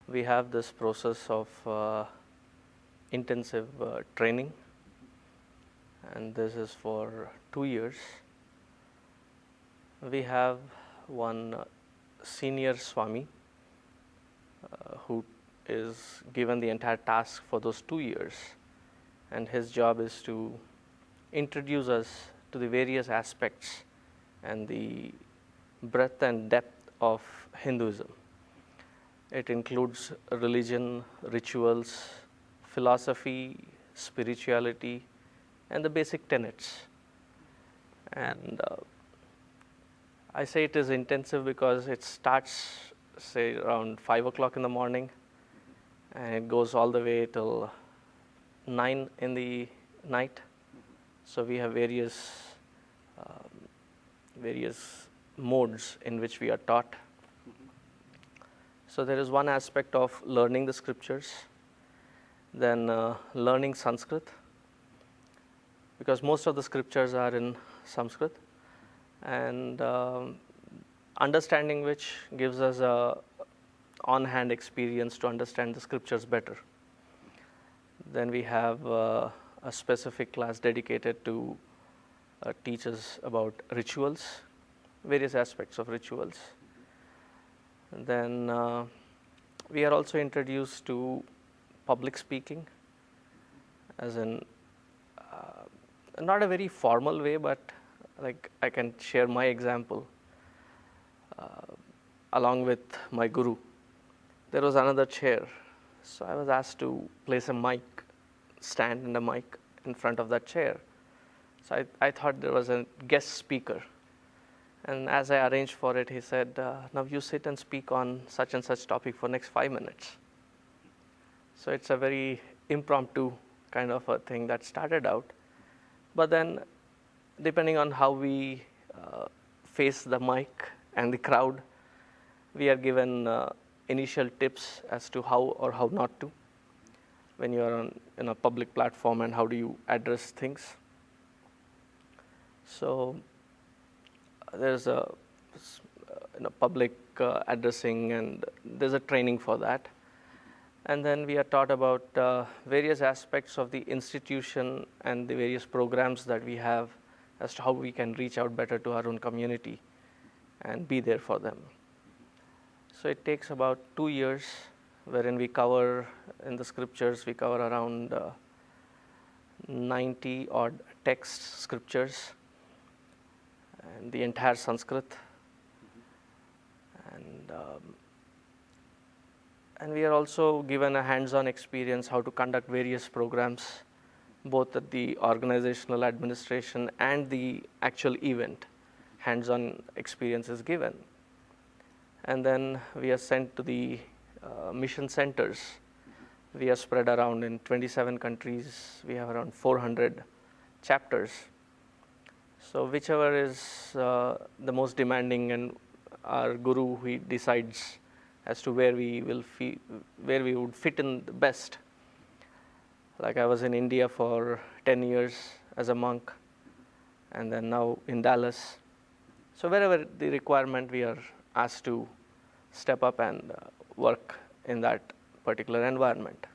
we have this process of intensive training, and this is for 2 years. We have one senior Swami who is given the entire task for those 2 years, and his job is to introduce us to the various aspects and the breadth and depth of Hinduism. It includes religion, rituals, philosophy, spirituality, and the basic tenets. And I say it is intensive because it starts, say, around 5 o'clock in the morning, and it goes all the way till 9 in the night. So we have various modes in which we are taught. So there is one aspect of learning the scriptures, then learning Sanskrit, because most of the scriptures are in Sanskrit, and understanding which gives us a on-hand experience to understand the scriptures better. Then we have a specific class dedicated to teach us about rituals, various aspects of rituals. And then we are also introduced to public speaking, as in not a very formal way, but like I can share my example. Along with my guru, there was another chair, so I was asked to place a mic stand and a mic in front of that chair. So I thought there was a guest speaker, and as I arranged for it, he said, now you sit and speak on such and such topic for next 5 minutes. So it's a very impromptu kind of a thing that started out, but then depending on how we face the mic and the crowd, we are given initial tips as to how or how not to when you are in a public platform, and how do you address things. So there's a public addressing, and there's a training for that. And then we are taught about various aspects of the institution and the various programs that we have as to how we can reach out better to our own community and be there for them. So it takes about 2 years, wherein we cover, in the scriptures, we cover around 90 odd text scriptures and the entire Sanskrit. And we are also given a hands-on experience how to conduct various programs, both at the organizational administration and the actual event. Hands-on experience is given. And then we are sent to the mission centers. We are spread around in 27 countries. We have around 400 chapters. So whichever is the most demanding, and our guru, he decides as to where we would fit in the best. Like I was in India for 10 years as a monk, and then now in Dallas. So wherever the requirement, we are asked to step up and work in that particular environment.